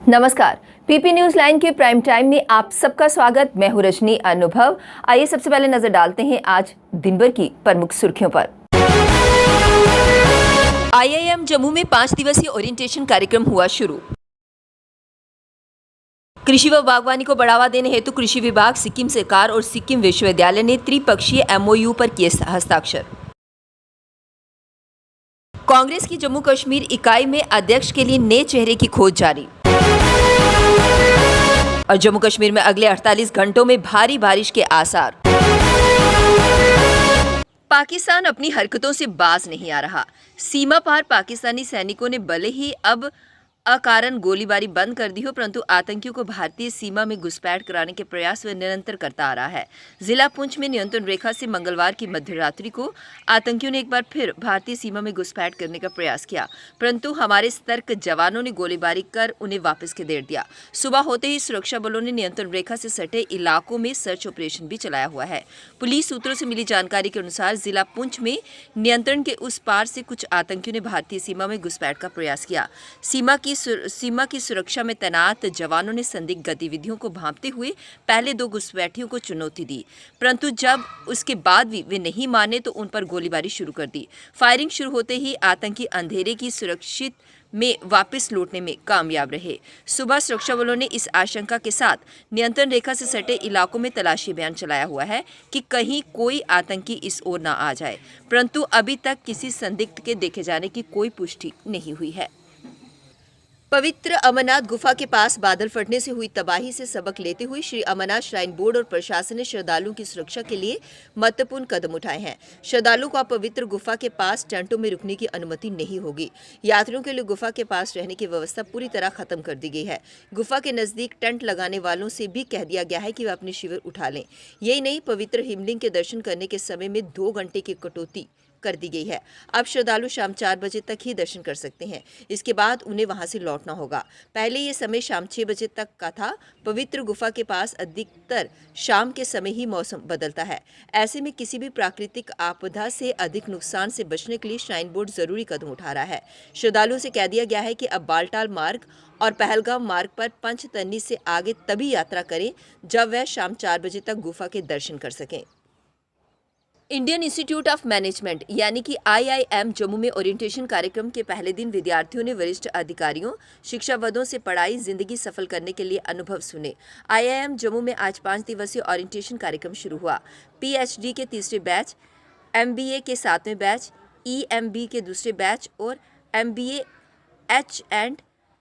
नमस्कार, PP news line के prime time में आप सबका स्वागत। मैं हूं रजनी अनुभव। आइए सबसे पहले नजर डालते हैं आज दिन भर की प्रमुख सुर्खियों पर। आईआईएम जम्मू में 5 दिवसीय ओरिएंटेशन कार्यक्रम हुआ शुरू। कृषि व बागवानी को बढ़ावा देने हेतु कृषि विभाग, सिक्किम सरकार और सिक्किम विश्वविद्यालय ने त्रिपक्षीय एमओयू पर किए हस्ताक्षर। कांग्रेस की जम्मू कश्मीर इकाई में अध्यक्ष के लिए नए चेहरे की खोज जारी। और जम्मू कश्मीर में अगले 48 घंटों में भारी बारिश के आसार। पाकिस्तान अपनी हरकतों से बाज नहीं आ रहा। सीमा पार पाकिस्तानी सैनिकों ने भले ही अब अकारण गोलीबारी बंद कर दी हो, परंतु आतंकियों को भारतीय सीमा में घुसपैठ कराने के प्रयास वे निरंतर करता आ रहा है। जिला पुंछ में नियंत्रण रेखा से मंगलवार की मध्यरात्रि को आतंकियों ने एक बार फिर भारतीय सीमा में घुसपैठ करने का प्रयास किया, परंतु हमारे सतर्क जवानों ने गोलीबारी कर उन्हें वापस खदेड़ दिया। सुबह होते ही सुरक्षा बलों ने नियंत्रण रेखा से सटे इलाकों में सर्च ऑपरेशन भी चलाया हुआ है। पुलिस सूत्रों से मिली जानकारी के अनुसार जिला पुंछ में नियंत्रण के उस पार से कुछ आतंकियों ने भारतीय सीमा में घुसपैठ का प्रयास किया। सीमा की सुरक्षा में तैनात जवानों ने संदिग्ध गतिविधियों को भांपते हुए पहले 2 घुसपैठियों को चुनौती दी, परंतु जब उसके बाद भी वे नहीं माने तो उन पर गोलीबारी शुरू कर दी। फायरिंग शुरू होते ही आतंकी अंधेरे की सुरक्षित में वापस लौटने में कामयाब रहे। सुबह सुरक्षा बलों ने इस आशंका के साथ नियंत्रण रेखा से सटे इलाकों में तलाशी अभियान चलाया हुआ है कि कहीं कोई आतंकी इस ओर न आ जाए, परंतु अभी तक किसी संदिग्ध के देखे जाने की कोई पुष्टि नहीं हुई है। पवित्र अमरनाथ गुफा के पास बादल फटने से हुई तबाही से सबक लेते हुए श्री अमरनाथ श्राइन बोर्ड और प्रशासन ने श्रद्धालुओं की सुरक्षा के लिए महत्वपूर्ण कदम उठाए हैं। श्रद्धालुओं को पवित्र गुफा के पास टेंटों में रुकने की अनुमति नहीं होगी। यात्रियों के लिए गुफा के पास रहने की व्यवस्था पूरी तरह खत्म कर दी गई है। गुफा के नजदीक टेंट लगाने वालों से भी कह दिया गया है कि वे अपने शिविर उठा लें। यही नहीं, पवित्र हिमलिंग के दर्शन करने के समय में 2 घंटे की कटौती कर दी गई है। अब श्रद्धालु शाम 4 बजे तक ही दर्शन कर सकते हैं। इसके बाद उन्हें वहां से लौटना होगा। पहले ये समय शाम 6 बजे तक का था। पवित्र गुफा के पास अधिकतर शाम के समय ही मौसम बदलता है। ऐसे में किसी भी प्राकृतिक आपदा से अधिक नुकसान से बचने के लिए श्राइन बोर्ड जरूरी कदम उठा रहा है। श्रद्धालुओं से कह दिया गया है कि अब बालटाल मार्ग और पहलगाम मार्ग पर पंचतनी से आगे तभी यात्रा करें जब वह शाम 4 बजे तक गुफा के दर्शन कर सकें। इंडियन इंस्टीट्यूट ऑफ मैनेजमेंट यानी कि आईआईएम जम्मू में ओरिएंटेशन कार्यक्रम के पहले दिन विद्यार्थियों ने वरिष्ठ अधिकारियों, शिक्षाविदों से पढ़ाई जिंदगी सफल करने के लिए अनुभव सुने। आईआईएम जम्मू में आज 5 दिवसीय ओरिएंटेशन कार्यक्रम शुरू हुआ। पीएचडी के 3रे बैच, एमबीए के 7वें बैच, ईएमबी के 2रे बैच और एमबीए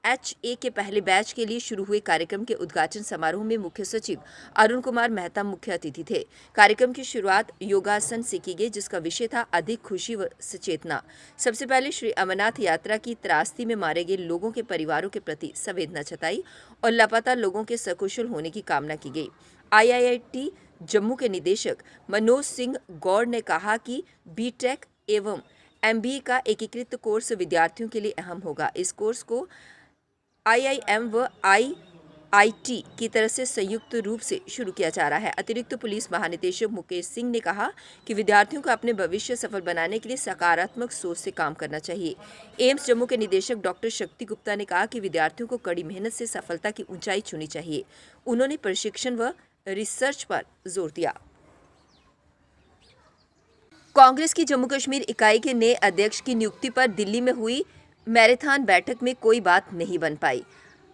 HA के पहले बैच के लिए शुरू हुए कार्यक्रम के उद्घाटन समारोह में मुख्य सचिव अरुण कुमार मेहता मुख्य अतिथि थे। कार्यक्रम की शुरुआत योगासन से की गई, जिसका विषय था अधिक खुशी व सचेतना। सबसे पहले श्री अमरनाथ यात्रा की त्रासदी में मारे गए लोगों के परिवारों के प्रति संवेदना जताई और लापता लोगों के सकुशल होने की कामना की गई। IIT जम्मू के निदेशक मनोज सिंह गौड़ ने कहा कि बीटेक एवं MBA का एकीकृत कोर्स विद्यार्थियों के लिए अहम होगा। इस कोर्स को IIM व IIT की तरफ से संयुक्त रूप से शुरू किया जा रहा है। अतिरिक्त पुलिस महानिदेशक मुकेश सिंह ने कहा कि विद्यार्थियों को अपने भविष्य सफल बनाने के लिए सकारात्मक सोच से काम करना चाहिए। एम्स जम्मू के निदेशक डॉक्टर शक्ति गुप्ता ने कहा कि विद्यार्थियों को कड़ी मेहनत से सफलता की ऊंचाई छूनी चाहिए। उन्होंने प्रशिक्षण व रिसर्च पर जोर दिया। कांग्रेस की जम्मू कश्मीर इकाई के नए अध्यक्ष की नियुक्ति पर दिल्ली में हुई मैराथन बैठक में कोई बात नहीं बन पाई।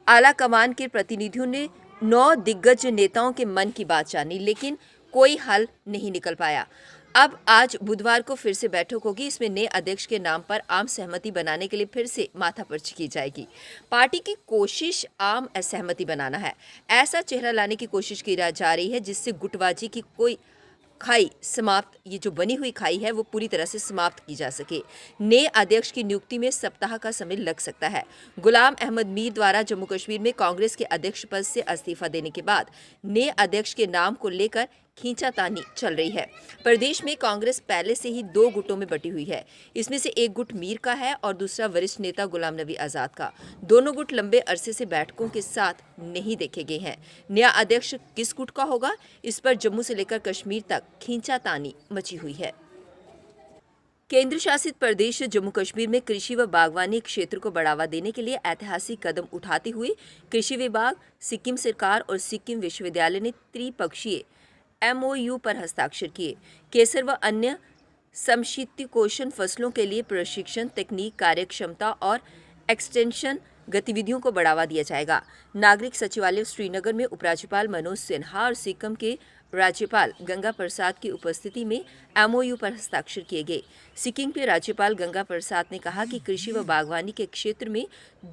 आला कमान के प्रतिनिधियों ने 9 दिग्गज नेताओं के मन की बात जानी, लेकिन कोई हल नहीं निकल पाया। अब आज बुधवार को फिर से बैठक होगी। इसमें नए अध्यक्ष के नाम पर आम सहमति बनाने के लिए फिर से माथापरची की जाएगी। पार्टी की कोशिश आम असहमति बनाना है। ऐसा चेहरा लाने की कोशिश की जा रही है जिससे गुटबाजी की कोई खाई समाप्त, ये जो बनी हुई खाई है वो पूरी तरह से समाप्त की जा सके। नए अध्यक्ष की नियुक्ति में सप्ताह का समय लग सकता है। गुलाम अहमद मीर द्वारा जम्मू कश्मीर में कांग्रेस के अध्यक्ष पद से इस्तीफा देने के बाद नए अध्यक्ष के नाम को लेकर खींचातानी चल रही है। प्रदेश में कांग्रेस पहले से ही 2 गुटों में बटी हुई है। इसमें से एक गुट मीर का है और दूसरा वरिष्ठ नेता गुलाम नबी आज़ाद का। दोनों गुट लंबे अरसे से बैठकों के साथ नहीं देखे गए हैं। नया अध्यक्ष किस गुट का होगा, इस पर जम्मू से लेकर कश्मीर तक खींचातानी मची हुई है। केंद्र शासित प्रदेश जम्मू कश्मीर में कृषि व बागवानी क्षेत्र को बढ़ावा देने के लिए ऐतिहासिक कदम उठाते हुए कृषि विभाग, सिक्किम सरकार और सिक्किम विश्वविद्यालय ने त्रिपक्षीय MOU पर हस्ताक्षर किए। केसर व अन्य समशीतोष्ण फसलों के लिए प्रशिक्षण, तकनीक, कार्यक्षमता और एक्सटेंशन गतिविधियों को बढ़ावा दिया जाएगा। नागरिक सचिवालय श्रीनगर में उपराज्यपाल मनोज सिन्हा और सिक्किम के राज्यपाल गंगा प्रसाद की उपस्थिति में MOU पर हस्ताक्षर किए गए। सिक्किम के राज्यपाल गंगा प्रसाद ने कहा कि कृषि व बागवानी के क्षेत्र में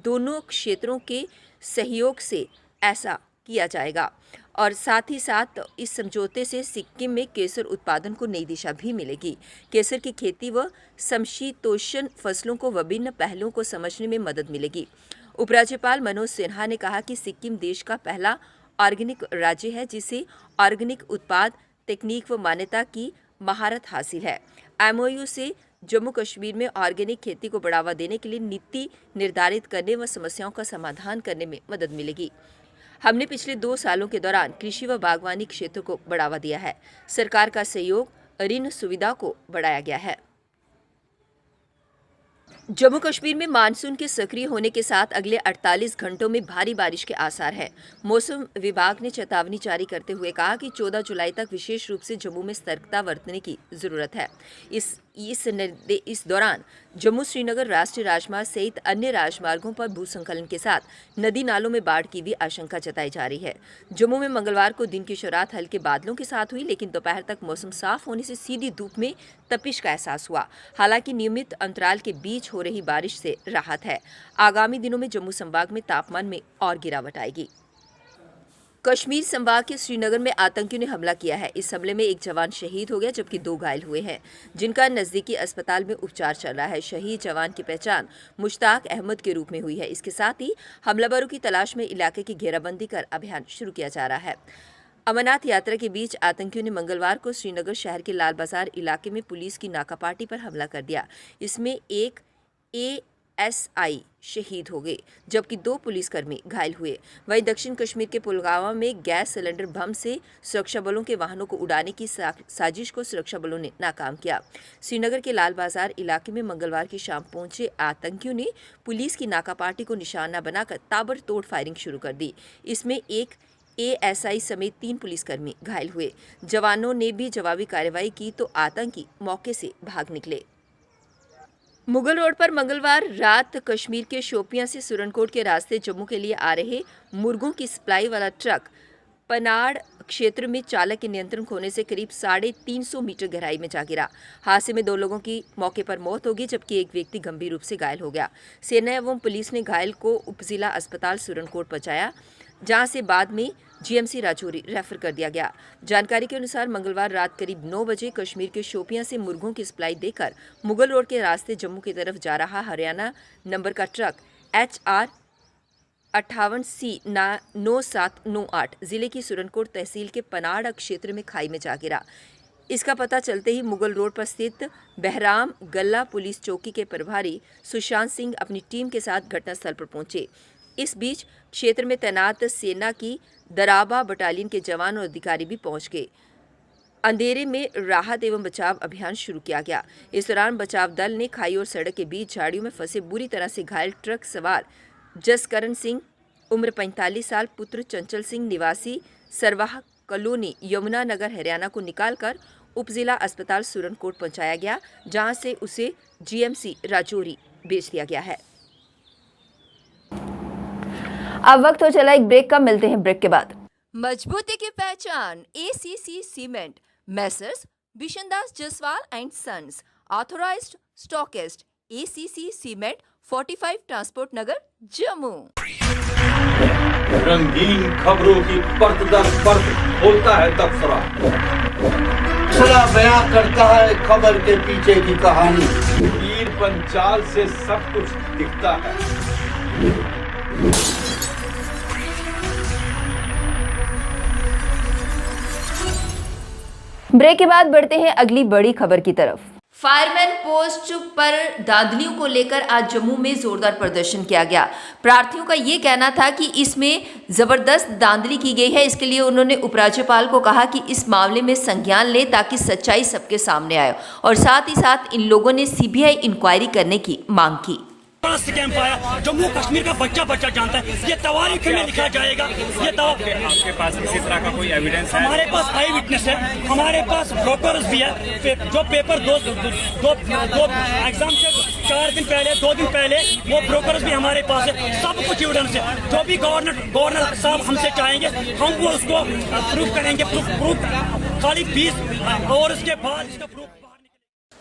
दोनों क्षेत्रों के सहयोग से ऐसा किया जाएगा और साथ ही साथ इस समझौते से सिक्किम में केसर उत्पादन को नई दिशा भी मिलेगी। केसर की खेती व समशीतोष्ण फसलों को विभिन्न पहलुओं को समझने में मदद मिलेगी। उपराज्यपाल मनोज सिन्हा ने कहा कि सिक्किम देश का पहला ऑर्गेनिक राज्य है जिसे ऑर्गेनिक उत्पाद, तकनीक व मान्यता की महारत हासिल है। MOU से जम्मू कश्मीर में ऑर्गेनिक खेती को बढ़ावा देने के लिए नीति निर्धारित करने व समस्याओं का समाधान करने में मदद मिलेगी। हमने पिछले 2 सालों के दौरान कृषि व बागवानी क्षेत्र को बढ़ावा दिया है। सरकार का सहयोग, ऋण सुविधा को बढ़ाया गया है। जम्मू कश्मीर में मानसून के सक्रिय होने के साथ अगले 48 घंटों में भारी बारिश के आसार हैं। मौसम विभाग ने चेतावनी जारी करते हुए कहा कि 14 जुलाई तक विशेष रूप से जम्मू में सतर्कता बरतने की जरूरत है। इस दौरान जम्मू श्रीनगर राष्ट्रीय राजमार्ग सहित अन्य राजमार्गों पर भूस्खलन के साथ नदी नालों में बाढ़ की भी आशंका जताई जा रही है। जम्मू में मंगलवार को दिन की शुरुआत हल्के बादलों के साथ हुई, लेकिन दोपहर तक मौसम साफ होने से सीधी धूप में तपिश का एहसास हुआ। हालांकि नियमित अंतराल के बीच हो रही बारिश से राहत है। आगामी दिनों में जम्मू संभाग में तापमान में और गिरावट आएगी। कश्मीर संभाग के श्रीनगर में आतंकियों ने हमला किया है। इस हमले में एक जवान शहीद हो गया जबकि 2 घायल हुए हैं, जिनका नजदीकी अस्पताल में उपचार चल रहा है। शहीद जवान की पहचान मुश्ताक अहमद के रूप में हुई है। इसके साथ ही हमलावरों की तलाश में इलाके की घेराबंदी कर अभियान शुरू किया जा रहा है। अमरनाथ यात्रा के बीच आतंकियों ने मंगलवार को श्रीनगर शहर के लाल बाजार इलाके में पुलिस की नाकापाटी पर हमला कर दिया। इसमें एक ASI शहीद हो गए जबकि 2 पुलिसकर्मी घायल हुए। वहीं दक्षिण कश्मीर के पुलवामा में गैस सिलेंडर बम से सुरक्षा बलों के वाहनों को उड़ाने की साजिश को सुरक्षा बलों ने नाकाम किया। श्रीनगर के लाल बाजार इलाके में मंगलवार की शाम पहुंचे आतंकियों ने पुलिस की नाकापाटी को निशाना बनाकर ताबड़तोड़ फायरिंग शुरू कर दी। इसमें एक ASI समेत 3 पुलिसकर्मी घायल हुए। जवानों ने भी जवाबी कार्रवाई की तो आतंकी मौके से भाग निकले। मुगल रोड पर मंगलवार रात कश्मीर के शोपियां से सुरनकोट के रास्ते जम्मू के लिए आ रहे मुर्गों की सप्लाई वाला ट्रक पनाड़ क्षेत्र में चालक के नियंत्रण खोने से करीब 350 मीटर गहराई में जा गिरा। हादसे में 2 लोगों की मौके पर मौत हो गई जबकि एक व्यक्ति गंभीर रूप से घायल हो गया। सेना एवं पुलिस ने घायल को उपजिला अस्पताल सुरनकोट पहुंचाया, जहां से बाद में GMC राजौरी रेफर कर दिया गया। जानकारी के अनुसार मंगलवार रात करीब 9 बजे कश्मीर के शोपियां से मुर्गों की सप्लाई देकर मुगल रोड के रास्ते जम्मू की तरफ जा रहा हरियाणा नंबर का ट्रक HR 58C 9798 जिले की सुरनकोट तहसील के पनाड़ क्षेत्र में खाई में जा गिरा। इसका पता चलते ही मुगल रोड पर स्थित बहराम गल्ला पुलिस चौकी के प्रभारी सुशांत सिंह अपनी टीम के साथ घटनास्थल पर पहुंचे। इस बीच क्षेत्र में तैनात सेना की दराबा बटालियन के जवान और अधिकारी भी पहुंच गए। अंधेरे में राहत एवं बचाव अभियान शुरू किया गया। इस दौरान बचाव दल ने खाई और सड़क के बीच झाड़ियों में फंसे बुरी तरह से घायल ट्रक सवार जसकरण सिंह उम्र 45 साल पुत्र चंचल सिंह निवासी सरवाह कॉलोनी यमुनानगर हरियाणा को निकालकर उपजिला अस्पताल सुरनकोट पहुंचाया गया, जहां से उसे GMC राजौरी भेज दिया गया है। अब वक्त हो चला एक ब्रेक का, मिलते हैं ब्रेक के बाद। मजबूती की पहचान ACC cement, messrs Bishandas Jaswal and sons, authorised stockist, ACC cement, 45 transport Nagar, Jammu. रंगीन खबरों की परत दर परत खोलता है तबसरा, बयां करता है खबर के पीछे की कहानी। तीर पंचाल से सब कुछ दिखता है। ब्रेक के बाद बढ़ते हैं अगली बड़ी खबर की तरफ। फायरमैन पोस्ट पर धांधलियों को लेकर आज जम्मू में जोरदार प्रदर्शन किया गया। प्रार्थियों का ये कहना था कि इसमें जबरदस्त धांधली की गई है। इसके लिए उन्होंने उपराज्यपाल को कहा कि इस मामले में संज्ञान ले ताकि सच्चाई सबके सामने आए और साथ ही साथ इन लोगों ने सीबीआई इंक्वायरी करने की मांग की। स्कैम पाया, जम्मू कश्मीर का बच्चा बच्चा जानता है, ये तवारीख में लिखा जाएगा। ये आपके पास किसी तरह का कोई एविडेंस है? हमारे पास आई विटनेस है, हमारे पास ब्रोकर्स भी है। जो पेपर दो एग्जाम से 4 दिन पहले 2 दिन पहले वो ब्रोकर्स भी हमारे पास है। सब कुछ एविडेंस है। जो भी गवर्नर साहब हमसे चाहेंगे हम वो उसको प्रूफ करेंगे। प्रूफ खाली 20 और उसके बाद इसका प्रूफ।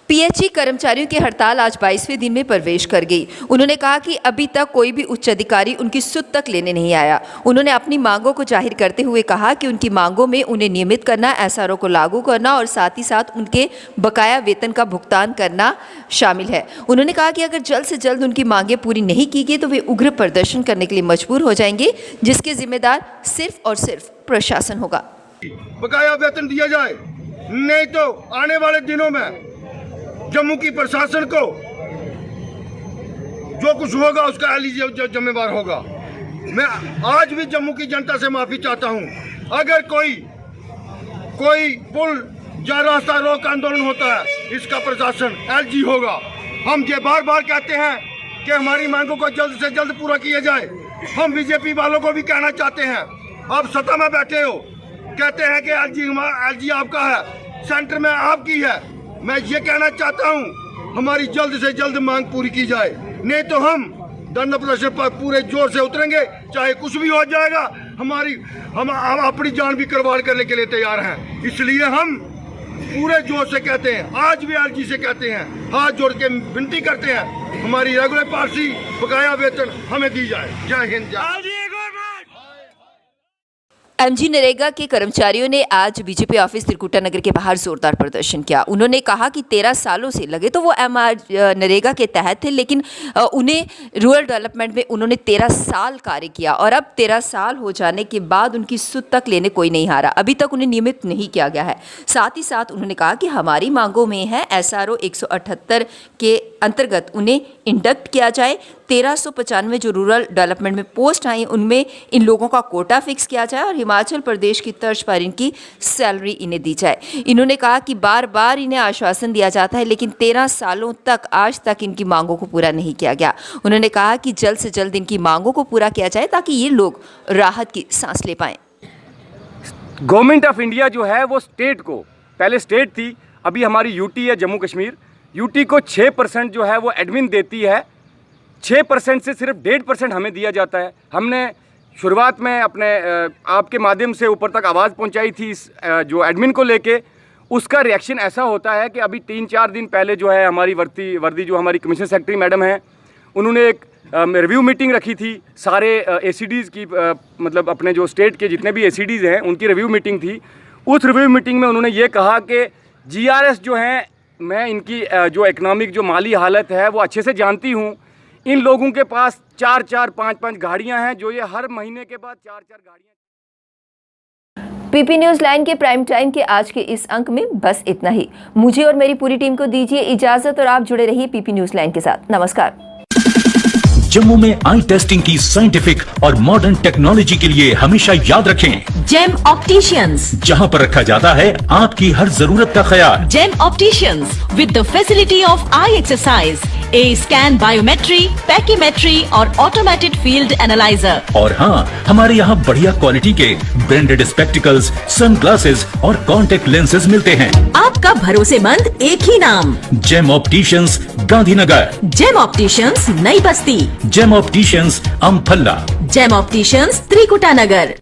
पीएचई कर्मचारियों की हड़ताल आज 22वें दिन में प्रवेश कर गई। उन्होंने कहा कि अभी तक कोई भी उच्च अधिकारी उनकी सुध तक लेने नहीं आया। उन्होंने अपनी मांगों को जाहिर करते हुए कहा कि उनकी मांगों में उन्हें नियमित करना, एसआरओ को लागू करना और साथ ही साथ उनके बकाया वेतन का भुगतान करना शामिल है। उन्होंने कहा कि अगर जल्द से जल्द उनकी मांगें पूरी नहीं की गई तो वे उग्र प्रदर्शन करने के लिए मजबूर हो जाएंगे, जिसके जिम्मेदार सिर्फ और सिर्फ प्रशासन होगा। बकाया वेतन दिया जाए, नहीं तो आने वाले दिनों में जम्मू की प्रशासन को जो कुछ होगा उसका एली जिम्मेवार होगा। मैं आज भी जम्मू की जनता से माफी चाहता हूं। अगर कोई पुल या रास्ता रोक आंदोलन होता है, इसका प्रशासन एलजी होगा। हम ये बार बार कहते हैं कि हमारी मांगों को जल्द से जल्द पूरा किया जाए। हम बीजेपी वालों को भी कहना चाहते हैं, आप सत्ता में बैठे हो, कहते हैं कि एलजी आपका है, सेंटर में आपकी है। मैं ये कहना चाहता हूं हमारी जल्द से जल्द मांग पूरी की जाए, नहीं तो हम धरना प्रदर्शन पर पूरे जोर से उतरेंगे, चाहे कुछ भी हो जाएगा। हम अपनी जान भी कुर्बान करने के लिए तैयार हैं। इसलिए हम पूरे जोर से कहते हैं, आज भी एलजी से कहते हैं, हाथ जोड़ के विनती करते हैं, हमारी रेगुलर पार्टी बकाया वेतन हमें दी जाए। जय हिंद, जय। एमजी नरेगा के कर्मचारियों ने आज बीजेपी ऑफिस त्रिकुटा नगर के बाहर जोरदार प्रदर्शन किया। उन्होंने कहा कि 13 सालों से लगे तो वो नरेगा के तहत थे, लेकिन उन्हें रूरल डेवलपमेंट में उन्होंने 13 साल कार्य किया और अब 13 साल हो जाने के बाद उनकी सुध तक लेने कोई नहीं आ रहा। अभी तक उन्हें नियमित नहीं किया गया है। साथ ही साथ उन्होंने कहा कि हमारी मांगों में है एसआरओ 178 के अंतर्गत उन्हें इंडक्ट किया जाए। 1395 जो रूरल डेवलपमेंट में पोस्ट आई उनमें इन लोगों का कोटा फिक्स किया जाए और हिमाचल प्रदेश की तर्ज पर इनकी सैलरी इन्हें दी जाए। इन्होंने कहा कि बार बार इन्हें आश्वासन दिया जाता है, लेकिन 13 सालों तक आज तक इनकी मांगों को पूरा नहीं किया गया। उन्होंने कहा कि जल्द से जल्द इनकी मांगों को पूरा किया जाए ताकि ये लोग राहत की सांस ले पाएं। गवर्नमेंट ऑफ इंडिया जो है वो स्टेट को, पहले स्टेट थी, अभी हमारी यूटी है जम्मू कश्मीर, यूटी को 6% जो है वो एडमिन देती है। 6% से सिर्फ 1.5% हमें दिया जाता है। हमने शुरुआत में अपने आपके माध्यम से ऊपर तक आवाज़ पहुंचाई थी इस जो एडमिन को लेके। उसका रिएक्शन ऐसा होता है कि अभी 3-4 दिन पहले जो है हमारी वर्दी जो हमारी कमिश्नर सेक्रेटरी मैडम हैं, उन्होंने एक रिव्यू मीटिंग रखी थी। सारे एसीडीज़ की मतलब अपने जो स्टेट के जितने भी एसीडीज़ हैं उनकी रिव्यू मीटिंग थी। उस रिव्यू मीटिंग में उन्होंने ये कहा कि जीआरएस जो हैं, मैं इनकी जो इकनॉमिक जो माली हालत है वो अच्छे से जानती हूँ। इन लोगों के पास 4-4, 5-5 गाड़ियां हैं, जो ये हर महीने के बाद 4-4 गाड़ियां। पीपी न्यूज़ लाइन के प्राइम टाइम के आज के इस अंक में बस इतना ही। मुझे और मेरी पूरी टीम को दीजिए इजाजत और आप जुड़े रहिए पीपी न्यूज़ लाइन के साथ। नमस्कार। जम्मू में आई टेस्टिंग की साइंटिफिक और मॉडर्न टेक्नोलॉजी के लिए हमेशा याद रखें जेम ऑप्टिशियंस, जहां पर रखा जाता है आपकी हर जरूरत का ख्याल। Gem opticians with the facility of eye exercise, A scan, biometry, pachymetry और ऑटोमेटेड फील्ड एनालाइजर। और हाँ, हमारे यहाँ बढ़िया क्वालिटी के ब्रांडेड स्पेक्टिकल्स, सनग्लासेस और कॉन्टेक्ट लेंसेज मिलते हैं। आपका भरोसेमंद एक ही नाम, Gem opticians, Gandhinagar. Gem opticians, Nai Basti. Gem opticians, Amphalla. Gem opticians, Trikuta नगर।